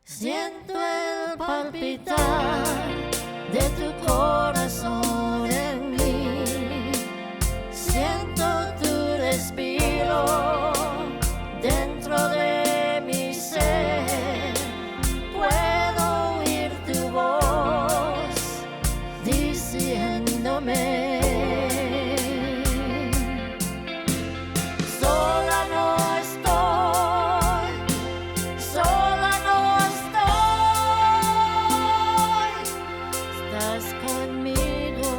Siento el palpitar de tu corazón en mí. Siento tu respiro dentro de mi ser. Puedo oír tu voz diciéndome: sola no estoy, sola no estoy, estás conmigo.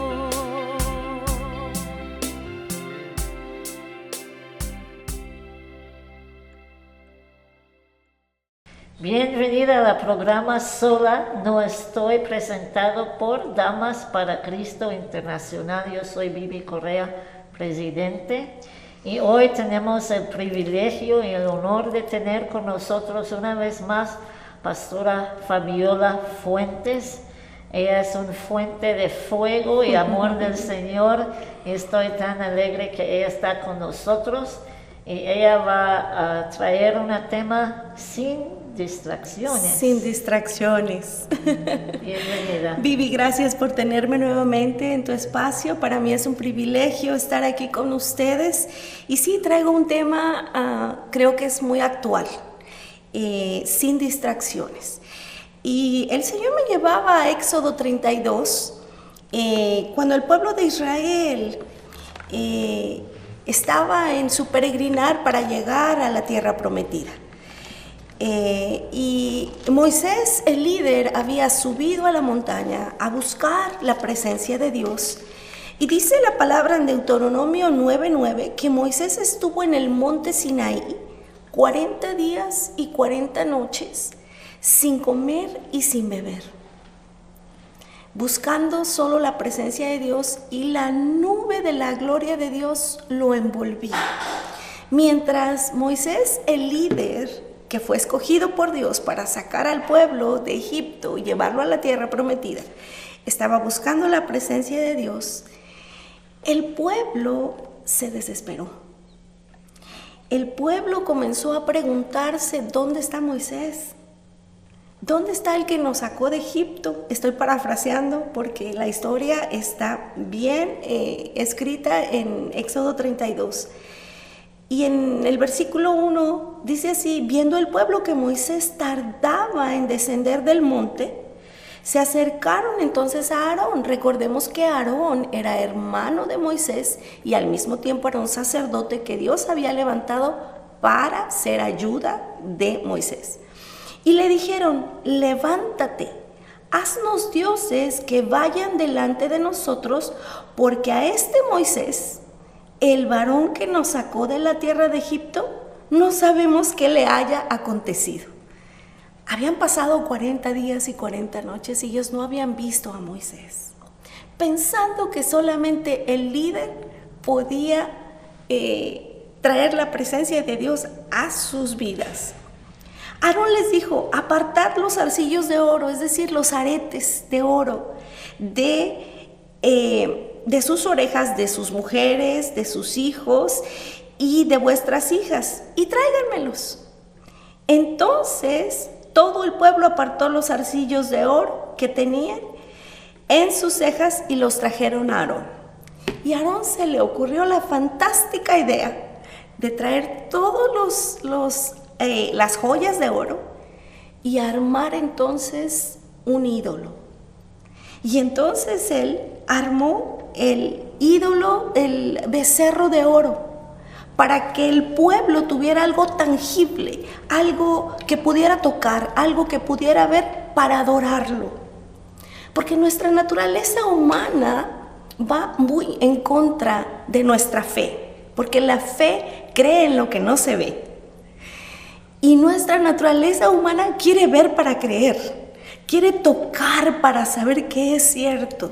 Bienvenida al programa Sola No Estoy, presentado por Damas para Cristo Internacional. Yo soy Bibi Correa, presidente, y hoy tenemos el privilegio y el honor de tener con nosotros una vez más Pastora Fabiola Fuentes. Ella es una fuente de fuego y amor del Señor, y estoy tan alegre que ella está con nosotros, y ella va a traer un tema sin distracciones. Sin distracciones. Bienvenida. Bibi, gracias por tenerme nuevamente en tu espacio. Para mí es un privilegio estar aquí con ustedes. Y sí, traigo un tema, creo que es muy actual, sin distracciones. Y el Señor me llevaba a Éxodo 32, cuando el pueblo de Israel estaba en su peregrinar para llegar a la tierra prometida. Y Moisés, el líder, había subido a la montaña a buscar la presencia de Dios. Y dice la palabra en Deuteronomio 9:9 que Moisés estuvo en el monte Sinaí 40 días y 40 noches sin comer y sin beber, buscando solo la presencia de Dios, y la nube de la gloria de Dios lo envolvía. Mientras Moisés, el líder, que fue escogido por Dios para sacar al pueblo de Egipto y llevarlo a la tierra prometida, estaba buscando la presencia de Dios, el pueblo se desesperó. El pueblo comenzó a preguntarse: ¿dónde está Moisés? ¿Dónde está el que nos sacó de Egipto? Estoy parafraseando porque la historia está bien escrita en Éxodo 32. Y en el versículo 1 dice así: viendo el pueblo que Moisés tardaba en descender del monte, se acercaron entonces a Aarón. Recordemos que Aarón era hermano de Moisés y al mismo tiempo era un sacerdote que Dios había levantado para ser ayuda de Moisés. Y le dijeron: levántate, haznos dioses que vayan delante de nosotros, porque a este Moisés, el varón que nos sacó de la tierra de Egipto, no sabemos qué le haya acontecido. Habían pasado 40 días y 40 noches y ellos no habían visto a Moisés, pensando que solamente el líder podía traer la presencia de Dios a sus vidas. Aarón les dijo: apartad los zarcillos de oro, es decir, los aretes de oro, de sus orejas, de sus mujeres, de sus hijos y de vuestras hijas, y tráiganmelos. Entonces todo el pueblo apartó los zarcillos de oro que tenían en sus cejas y los trajeron a Aarón. Y a Aarón se le ocurrió la fantástica idea de traer todos las joyas de oro y armar entonces un ídolo. Y entonces él armó el ídolo del becerro de oro para que el pueblo tuviera algo tangible, algo que pudiera tocar, algo que pudiera ver para adorarlo. Porque nuestra naturaleza humana va muy en contra de nuestra fe, porque la fe cree en lo que no se ve. Y nuestra naturaleza humana quiere ver para creer, quiere tocar para saber qué es cierto.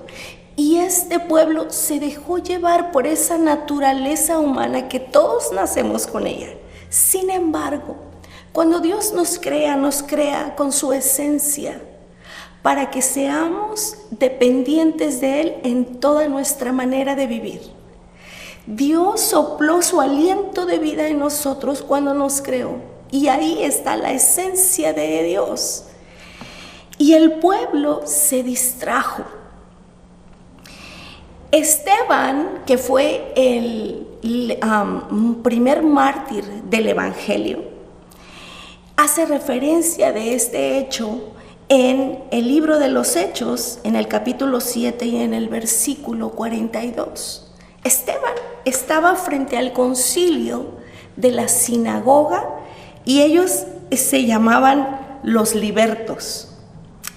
Y este pueblo se dejó llevar por esa naturaleza humana que todos nacemos con ella. Sin embargo, cuando Dios nos crea con su esencia, para que seamos dependientes de Él en toda nuestra manera de vivir. Dios sopló su aliento de vida en nosotros cuando nos creó. Y ahí está la esencia de Dios. y el pueblo se distrajo. Esteban, que fue el primer mártir del Evangelio, hace referencia de este hecho en el libro de los Hechos, en el capítulo 7 y en el versículo 42. Esteban estaba frente al concilio de la sinagoga y ellos se llamaban los libertos,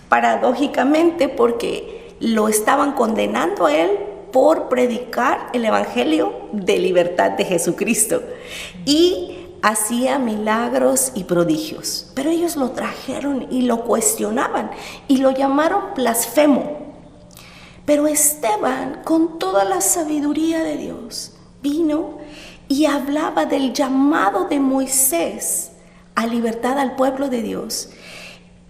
paradójicamente porque lo estaban condenando a él por predicar el evangelio de libertad de Jesucristo y hacía milagros y prodigios, pero ellos lo trajeron y lo cuestionaban y lo llamaron blasfemo. Pero Esteban, con toda la sabiduría de Dios, vino y hablaba del llamado de Moisés a libertad al pueblo de Dios.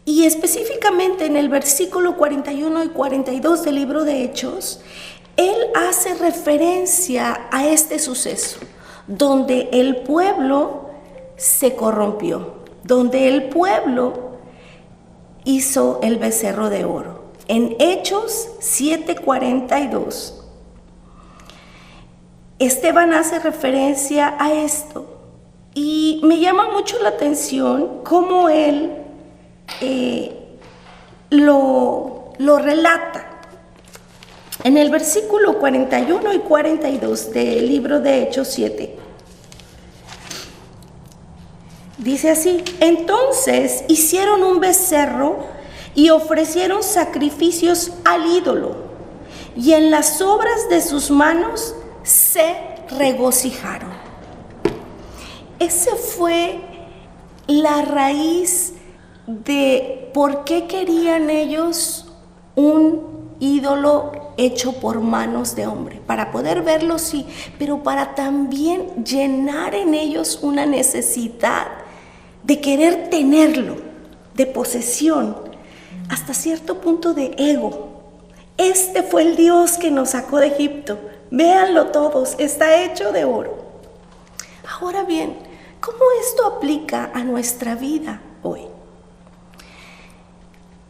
Y específicamente en el versículo 41 y 42 del libro de Hechos, él hace referencia a este suceso, donde el pueblo se corrompió, donde el pueblo hizo el becerro de oro. En Hechos 7:42, Esteban hace referencia a esto y me llama mucho la atención cómo él lo relata. En el versículo 41 y 42 del libro de Hechos 7, dice así: entonces hicieron un becerro y ofrecieron sacrificios al ídolo, y en las obras de sus manos se regocijaron. Esa fue la raíz de por qué querían ellos un ídolo hecho por manos de hombre, para poder verlo, sí, pero para también llenar en ellos una necesidad de querer tenerlo, de posesión, hasta cierto punto de ego. Este fue el Dios que nos sacó de Egipto, véanlo todos, está hecho de oro. Ahora bien, ¿cómo esto aplica a nuestra vida hoy?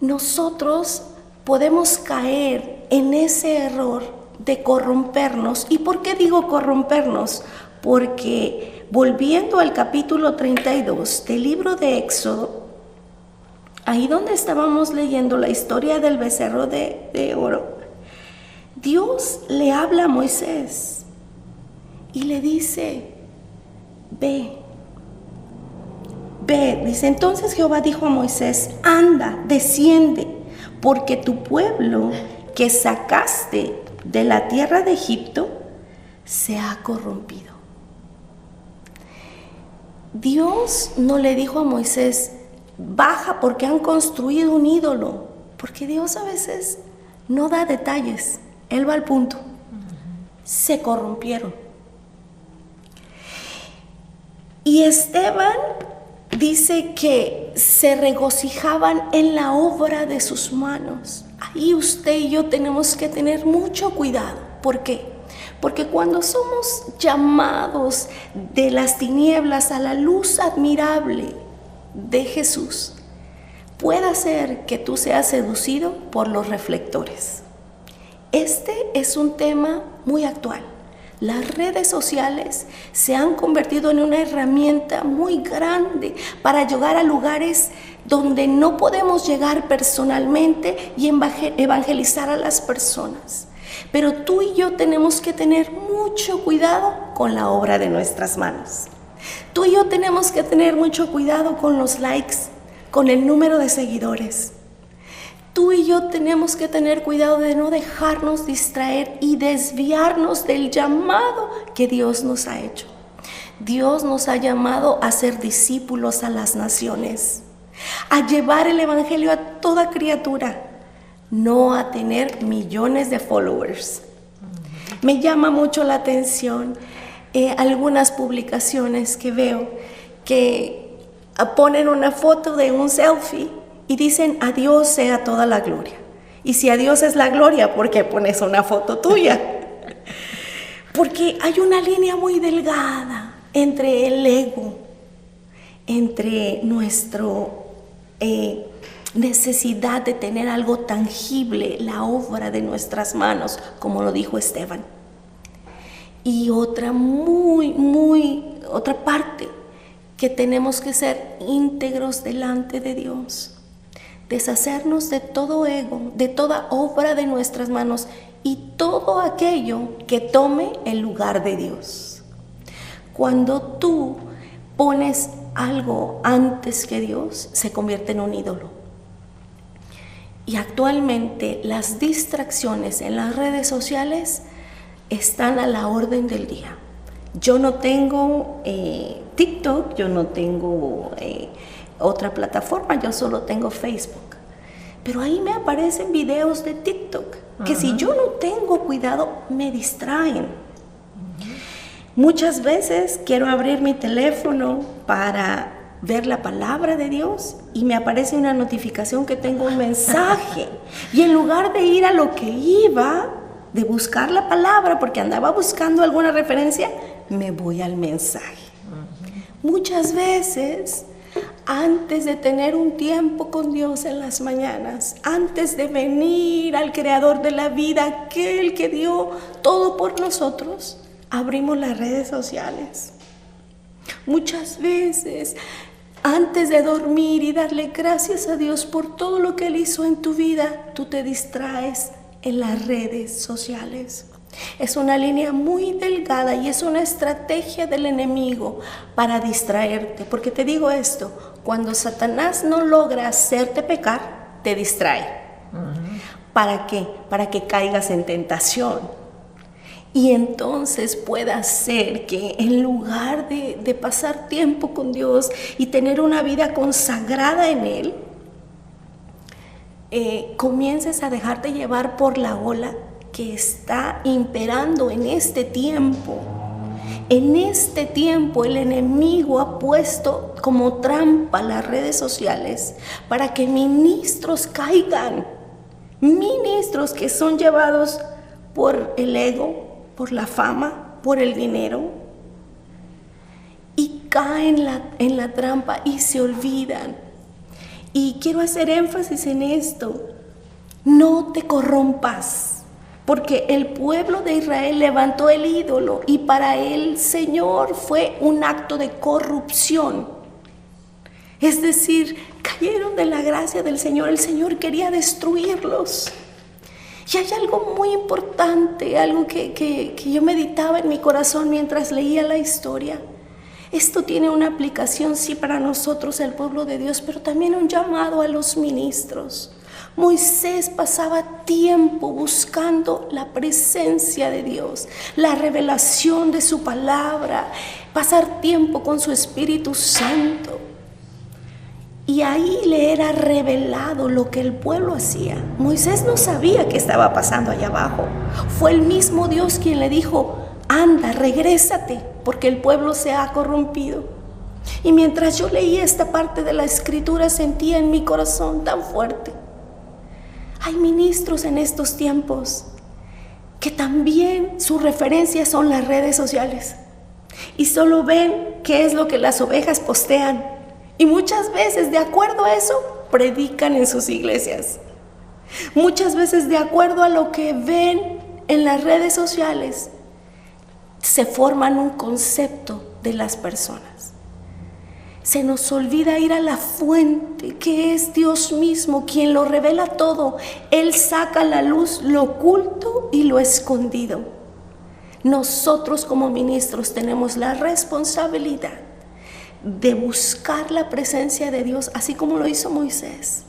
Nosotros podemos caer en ese error de corrompernos. ¿Y por qué digo corrompernos? Porque volviendo al capítulo 32 del libro de Éxodo, ahí donde estábamos leyendo la historia del becerro de oro, Dios le habla a Moisés y le dice: ve, dice, entonces Jehová dijo a Moisés: anda, desciende, porque tu pueblo que sacaste de la tierra de Egipto se ha corrompido. Dios no le dijo a Moisés: baja porque han construido un ídolo, porque Dios a veces no da detalles, Él va al punto. Se corrompieron. Y Esteban dice que se regocijaban en la obra de sus manos. Ahí usted y yo tenemos que tener mucho cuidado. ¿Por qué? Porque cuando somos llamados de las tinieblas a la luz admirable de Jesús, puede ser que tú seas seducido por los reflectores. Este es un tema muy actual. Las redes sociales se han convertido en una herramienta muy grande para llegar a lugares donde no podemos llegar personalmente y evangelizar a las personas. Pero tú y yo tenemos que tener mucho cuidado con la obra de nuestras manos. Tú y yo tenemos que tener mucho cuidado con los likes, con el número de seguidores. Tú y yo tenemos que tener cuidado de no dejarnos distraer y desviarnos del llamado que Dios nos ha hecho. Dios nos ha llamado a ser discípulos a las naciones, a llevar el evangelio a toda criatura, no a tener millones de followers. Me llama mucho la atención algunas publicaciones que veo que ponen una foto de un selfie y dicen: a Dios sea toda la gloria. Y si a Dios es la gloria, ¿por qué pones una foto tuya? Porque hay una línea muy delgada entre el ego, entre nuestro necesidad de tener algo tangible, la obra de nuestras manos, como lo dijo Esteban. Y otra otra parte, que tenemos que ser íntegros delante de Dios, deshacernos de todo ego, de toda obra de nuestras manos y todo aquello que tome el lugar de Dios. Cuando tú pones algo antes que Dios, se convierte en un ídolo. Y actualmente las distracciones en las redes sociales están a la orden del día. Yo no tengo TikTok, yo no tengo otra plataforma, yo solo tengo Facebook. Pero ahí me aparecen videos de TikTok que si yo no tengo cuidado me distraen. Muchas veces quiero abrir mi teléfono para ver la palabra de Dios y me aparece una notificación que tengo un mensaje. Y en lugar de ir a lo que iba, de buscar la palabra porque andaba buscando alguna referencia, me voy al mensaje. Muchas veces, antes de tener un tiempo con Dios en las mañanas, antes de venir al Creador de la vida, aquel que dio todo por nosotros, abrimos las redes sociales. Muchas veces, antes de dormir y darle gracias a Dios por todo lo que Él hizo en tu vida, tú te distraes en las redes sociales. Es una línea muy delgada y es una estrategia del enemigo para distraerte. Porque te digo esto, cuando Satanás no logra hacerte pecar, te distrae. ¿Para qué? Para que caigas en tentación. Y entonces pueda ser que en lugar de pasar tiempo con Dios y tener una vida consagrada en Él, comiences a dejarte llevar por la ola que está imperando en este tiempo. En este tiempo el enemigo ha puesto como trampa las redes sociales para que ministros caigan, ministros que son llevados por el ego, por la fama, por el dinero, y caen en la trampa y se olvidan. Y quiero hacer énfasis en esto: no te corrompas, porque el pueblo de Israel levantó el ídolo y para el Señor fue un acto de corrupción. Es decir, cayeron de la gracia del Señor. El Señor quería destruirlos. Y hay algo muy importante, algo que yo meditaba en mi corazón mientras leía la historia. Esto tiene una aplicación, sí, para nosotros, el pueblo de Dios, pero también un llamado a los ministros. Moisés pasaba tiempo buscando la presencia de Dios, la revelación de su palabra, pasar tiempo con su Espíritu Santo. Y ahí le era revelado lo que el pueblo hacía. Moisés no sabía qué estaba pasando allá abajo. Fue el mismo Dios quien le dijo: anda, regrésate, porque el pueblo se ha corrompido. Y mientras yo leía esta parte de la Escritura, sentía en mi corazón tan fuerte. Hay ministros en estos tiempos que también su referencia son las redes sociales. Y solo ven qué es lo que las ovejas postean. Y muchas veces, de acuerdo a eso, predican en sus iglesias. Muchas veces, de acuerdo a lo que ven en las redes sociales, se forman un concepto de las personas. Se nos olvida ir a la fuente, que es Dios mismo, quien lo revela todo. Él saca a la luz lo oculto y lo escondido. Nosotros como ministros tenemos la responsabilidad de buscar la presencia de Dios, así como lo hizo Moisés,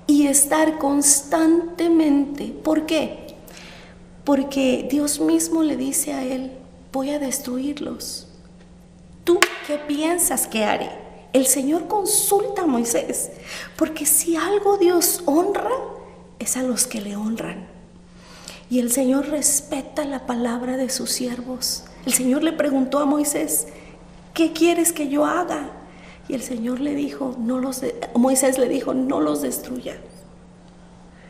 y estar constantemente. ¿Por qué? Porque Dios mismo le dice a él: voy a destruirlos. ¿Tú qué piensas que haré? El Señor consulta a Moisés, porque si algo Dios honra, es a los que le honran. Y el Señor respeta la palabra de sus siervos. El Señor le preguntó a Moisés: ¿qué quieres que yo haga? Y el Señor le dijo, Moisés le dijo: no los destruyas.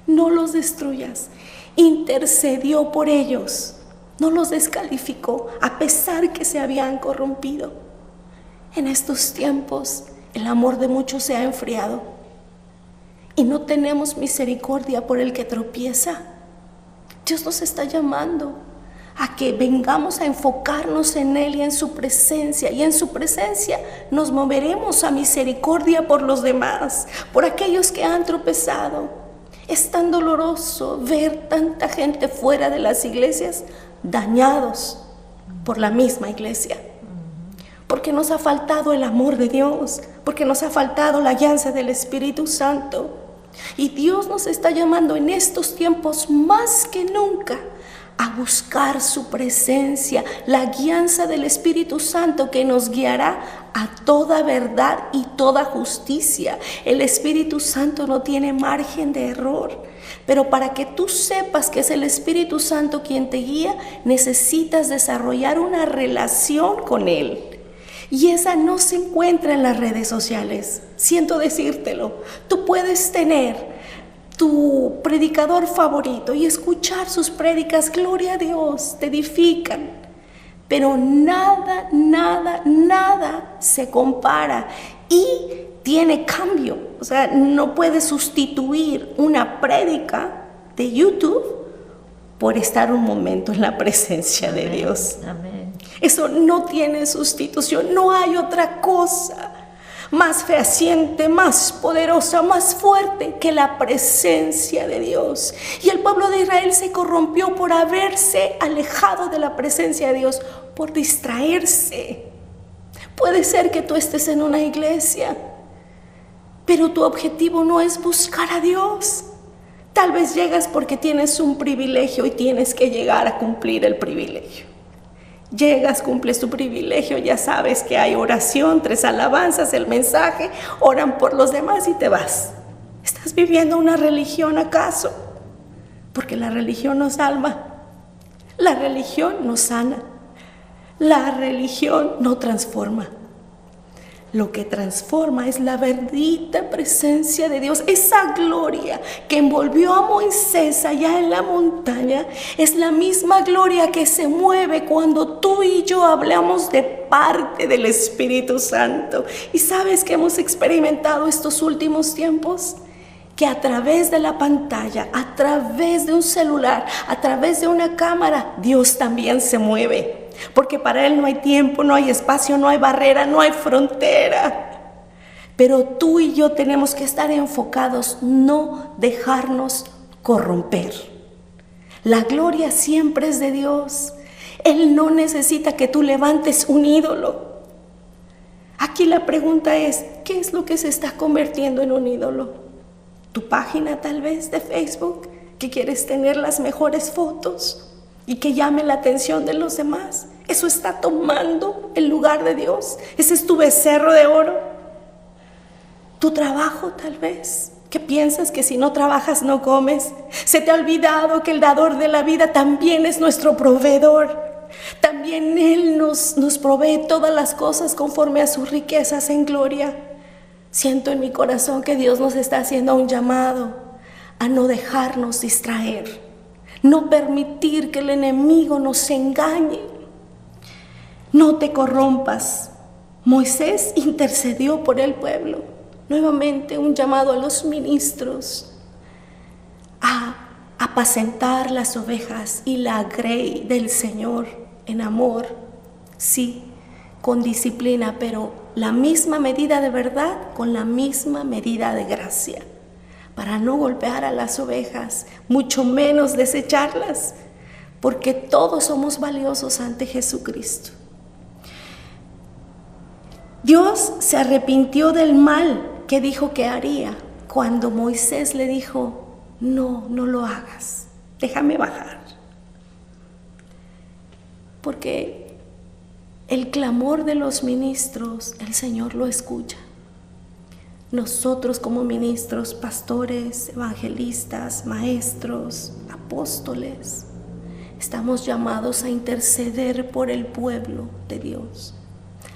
No los destruyas. Intercedió por ellos. No los descalificó, a pesar que se habían corrompido. En estos tiempos, el amor de muchos se ha enfriado. y no tenemos misericordia por el que tropieza. Dios nos está llamando a que vengamos a enfocarnos en Él y en su presencia. Y en su presencia nos moveremos a misericordia por los demás, por aquellos que han tropezado. Es tan doloroso ver tanta gente fuera de las iglesias dañados por la misma iglesia. Porque nos ha faltado el amor de Dios, porque nos ha faltado la guianza del Espíritu Santo. Y Dios nos está llamando en estos tiempos más que nunca a buscar su presencia, la guianza del Espíritu Santo que nos guiará a toda verdad y toda justicia. El Espíritu Santo no tiene margen de error, pero para que tú sepas que es el Espíritu Santo quien te guía, necesitas desarrollar una relación con Él. Y esa no se encuentra en las redes sociales. Siento decírtelo, tú puedes tener tu predicador favorito y escuchar sus prédicas, gloria a Dios, te edifican, pero nada se compara y tiene cambio. O sea, no puedes sustituir una prédica de YouTube por estar un momento en la presencia de Dios. Amén. Eso no tiene sustitución, no hay otra cosa más fehaciente, más poderosa, más fuerte que la presencia de Dios. Y el pueblo de Israel se corrompió por haberse alejado de la presencia de Dios, por distraerse. Puede ser que tú estés en una iglesia, pero tu objetivo no es buscar a Dios. Tal vez llegas porque tienes un privilegio y tienes que llegar a cumplir el privilegio. Llegas, cumples tu privilegio, ya sabes que hay oración, 3 alabanzas, el mensaje, oran por los demás y te vas. ¿Estás viviendo una religión acaso? Porque la religión no salva, la religión no sana, la religión no transforma. Lo que transforma es la bendita presencia de Dios. Esa gloria que envolvió a Moisés allá en la montaña es la misma gloria que se mueve cuando tú y yo hablamos de parte del Espíritu Santo. ¿Y sabes que hemos experimentado estos últimos tiempos? Que a través de la pantalla, a través de un celular, a través de una cámara, Dios también se mueve. Porque para Él no hay tiempo, no hay espacio, no hay barrera, no hay frontera. Pero tú y yo tenemos que estar enfocados, no dejarnos corromper. La gloria siempre es de Dios. Él no necesita que tú levantes un ídolo. Aquí la pregunta es, ¿qué es lo que se está convirtiendo en un ídolo? ¿Tu página tal vez de Facebook, que quieres tener las mejores fotos y que llame la atención de los demás? Eso está tomando el lugar de Dios. Ese es tu becerro de oro. Tu trabajo tal vez, que piensas que si no trabajas no comes. Se te ha olvidado que el dador de la vida también es nuestro proveedor. También Él nos provee todas las cosas conforme a sus riquezas en gloria. Siento en mi corazón que Dios nos está haciendo un llamado a no dejarnos distraer, no permitir que el enemigo nos engañe. No te corrompas. Moisés intercedió por el pueblo. Nuevamente un llamado a los ministros a apacentar las ovejas y la grey del Señor en amor, sí, con disciplina, pero la misma medida de verdad con la misma medida de gracia, para no golpear a las ovejas, mucho menos desecharlas, porque todos somos valiosos ante Jesucristo. Dios se arrepintió del mal que dijo que haría cuando Moisés le dijo, no lo hagas, déjame bajar. Porque el clamor de los ministros, el Señor lo escucha. Nosotros como ministros, pastores, evangelistas, maestros, apóstoles, estamos llamados a interceder por el pueblo de Dios,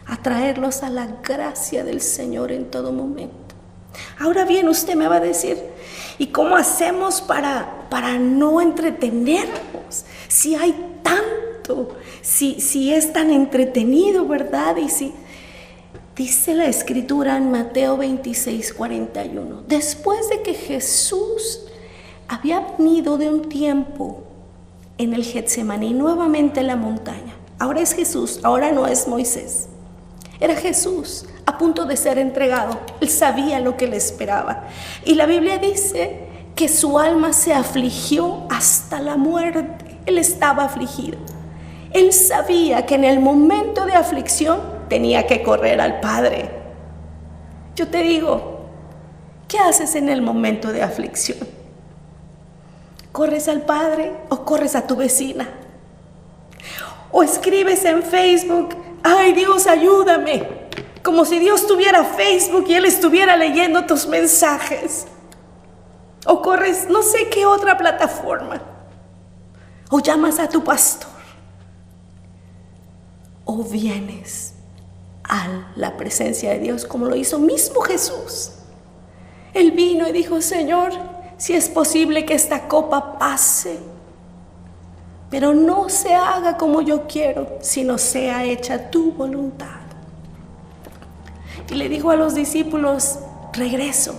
a traerlos a la gracia del Señor en todo momento. Ahora bien, usted me va a decir, ¿y cómo hacemos para no entretenernos? Si hay tanto, si es tan entretenido, ¿verdad? Y si Dice la escritura en Mateo 26:41. Después de que Jesús había venido de un tiempo en el Getsemaní, nuevamente en la montaña. Ahora es Jesús, ahora no es Moisés. Era Jesús a punto de ser entregado. Él sabía lo que le esperaba. Y la Biblia dice que su alma se afligió hasta la muerte. Él estaba afligido. Él sabía que en el momento de aflicción tenía que correr al Padre. Yo te digo, ¿qué haces en el momento de aflicción? ¿Corres al Padre o corres a tu vecina? O escribes en Facebook, ay Dios, ayúdame, como si Dios tuviera Facebook y Él estuviera leyendo tus mensajes. O corres no sé qué otra plataforma. O llamas a tu pastor. O vienes a la presencia de Dios como lo hizo mismo Jesús. Él vino y dijo, Señor, si es posible que esta copa pase, pero no se haga como yo quiero, sino sea hecha tu voluntad. Y le dijo a los discípulos, regreso,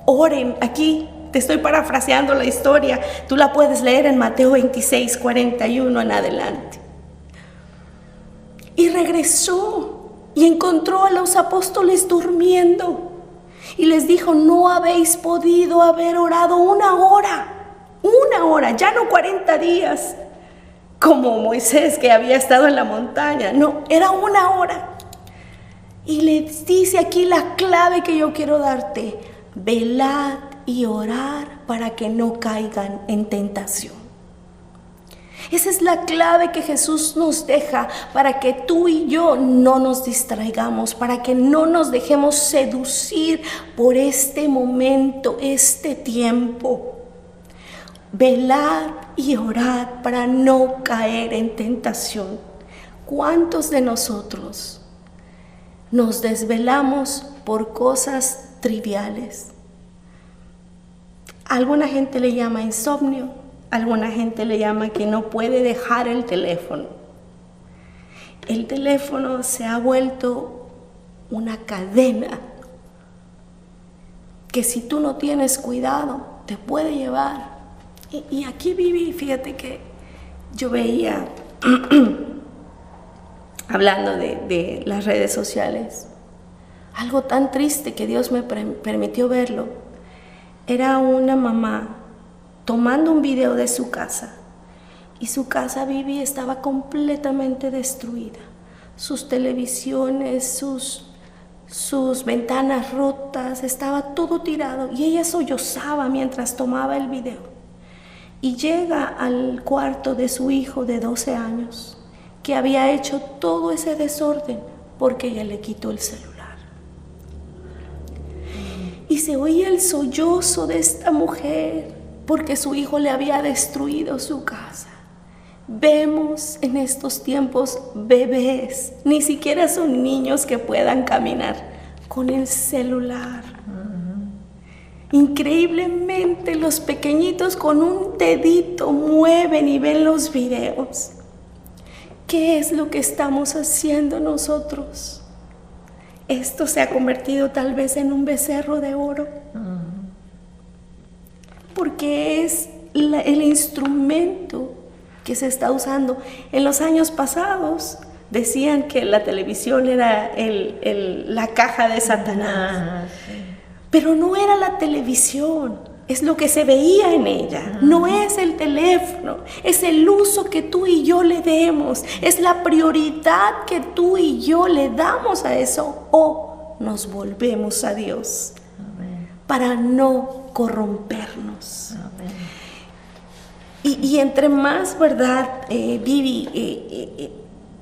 oren. Aquí te estoy parafraseando la historia, tú la puedes leer en Mateo 26:41 en adelante. Y regresó y encontró a los apóstoles durmiendo. Y les dijo, no habéis podido haber orado una hora, ya no 40 días, como Moisés que había estado en la montaña. No, era una hora. Y les dice aquí la clave que yo quiero darte: velad y orad para que no caigan en tentación. Esa es la clave que Jesús nos deja para que tú y yo no nos distraigamos, para que no nos dejemos seducir por este momento, este tiempo. Velad y orad para no caer en tentación. ¿Cuántos de nosotros nos desvelamos por cosas triviales? Alguna gente le llama insomnio, alguna gente le llama que no puede dejar el teléfono. El teléfono se ha vuelto una cadena que si tú no tienes cuidado te puede llevar. Y aquí viví, fíjate que yo veía, hablando de las redes sociales, algo tan triste que Dios me permitió verlo. Era una mamá tomando un video de su casa, y su casa, Vivi, estaba completamente destruida. Sus televisiones, sus ventanas rotas, estaba todo tirado, y ella sollozaba mientras tomaba el video. Y llega al cuarto de su hijo de 12 años, que había hecho todo ese desorden porque ella le quitó el celular. Y se oía el sollozo de esta mujer porque su hijo le había destruido su casa. Vemos en estos tiempos bebés, ni siquiera son niños que puedan caminar, con el celular. Increíblemente los pequeñitos con un dedito mueven y ven los videos. ¿Qué es lo que estamos haciendo nosotros? Esto se ha convertido tal vez en un becerro de oro, porque es el instrumento que se está usando. En los años pasados decían que la televisión era la caja de Satanás. Sí. Pero no era la televisión, es lo que se veía en ella. No es el teléfono, es el uso que tú y yo le demos, es la prioridad que tú y yo le damos a eso, o nos volvemos a Dios. Amén. Para no corrompernos. Amén. Y entre más, ¿verdad, Vivi,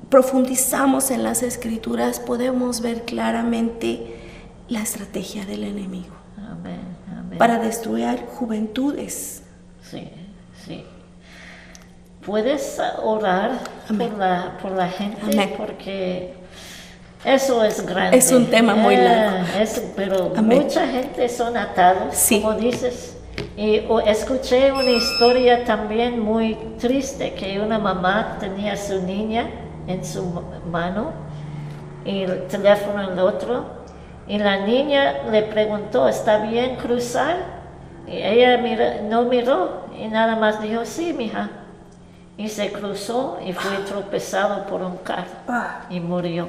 profundizamos en las Escrituras, podemos ver claramente la estrategia del enemigo. Amén, amén. Para destruir juventudes. Sí, sí. Puedes orar por la gente. Amén. Porque eso es grande. Es un tema muy largo. Pero amén. Mucha gente son atados, sí, como dices. Y escuché una historia también muy triste, que una mamá tenía a su niña en su mano y el teléfono en el otro. Y la niña le preguntó, ¿está bien cruzar? Y ella no miró y nada más dijo, sí, mija. Y se cruzó y fue tropezado por un carro y murió.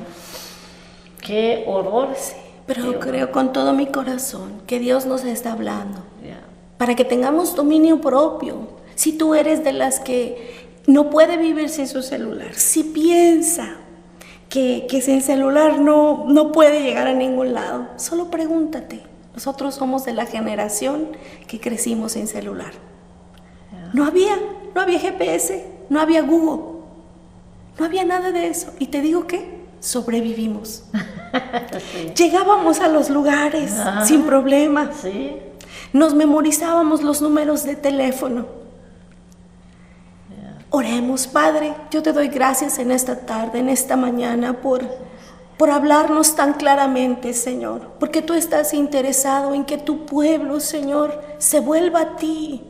¡Qué horror! Sí, pero creo con todo mi corazón que Dios nos está hablando. Yeah. Para que tengamos dominio propio. Si tú eres de las que no puede vivir sin su celular, si piensa que sin celular no puede llegar a ningún lado, solo pregúntate. Nosotros somos de la generación que crecimos sin celular. No había GPS, no había Google, no había nada de eso. Y te digo que sobrevivimos. Sí. Llegábamos a los lugares sin problema. Sí. Nos memorizábamos los números de teléfono. Oremos, Padre, yo te doy gracias en esta tarde, en esta mañana, por hablarnos tan claramente, Señor, porque tú estás interesado en que tu pueblo, Señor, se vuelva a ti,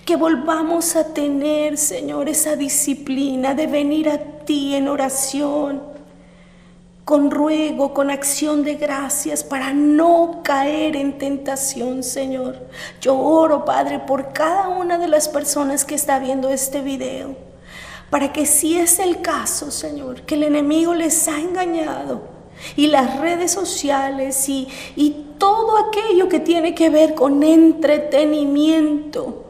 que volvamos a tener, Señor, esa disciplina de venir a ti en oración, con ruego, con acción de gracias, para no caer en tentación, Señor. Yo oro, Padre, por cada una de las personas que está viendo este video, para que si es el caso, Señor, que el enemigo les ha engañado, y las redes sociales y todo aquello que tiene que ver con entretenimiento,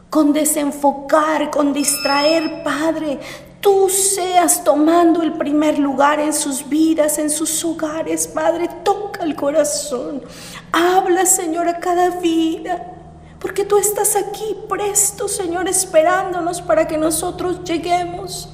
con desenfocar, con distraer, Padre, tú seas tomando el primer lugar en sus vidas, en sus hogares, Padre. Toca el corazón, habla, Señor, a cada vida, porque tú estás aquí presto, Señor, esperándonos para que nosotros lleguemos.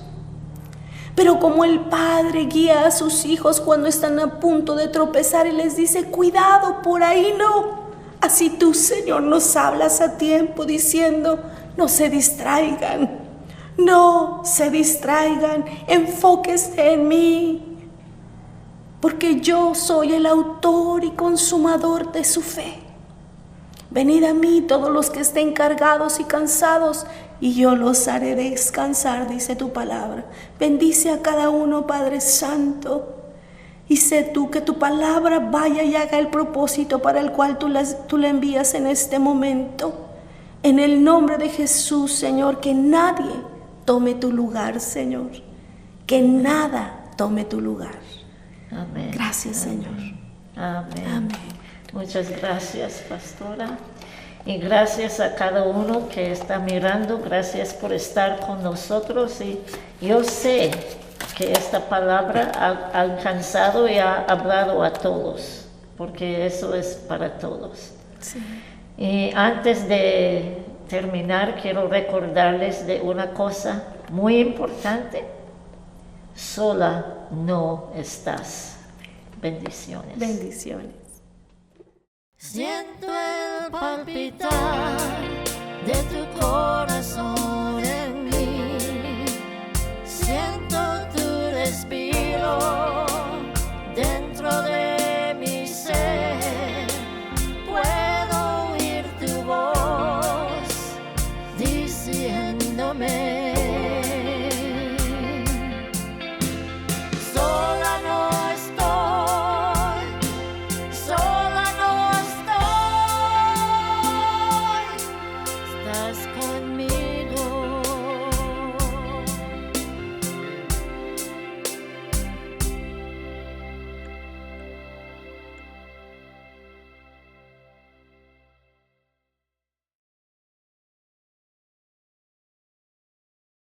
Pero como el Padre guía a sus hijos cuando están a punto de tropezar y les dice, cuidado, por ahí no, así tú, Señor, nos hablas a tiempo diciendo, no se distraigan. No se distraigan, enfóquense en mí, porque yo soy el autor y consumador de su fe. Venid a mí todos los que estén cargados y cansados, y yo los haré descansar, dice tu palabra. Bendice a cada uno, Padre Santo, y sé tú que tu palabra vaya y haga el propósito para el cual tú la envías en este momento. En el nombre de Jesús, Señor, que nadie tome tu lugar, Señor. Que nada tome tu lugar. Amén. Gracias, Señor. Amén. Amén. Muchas gracias, pastora. Y gracias a cada uno que está mirando. Gracias por estar con nosotros. Y yo sé que esta palabra ha alcanzado y ha hablado a todos, porque eso es para todos. Sí. Y antes de terminar, quiero recordarles de una cosa muy importante. Sola no estás. Bendiciones. Bendiciones. Siento el palpitar de tu corazón.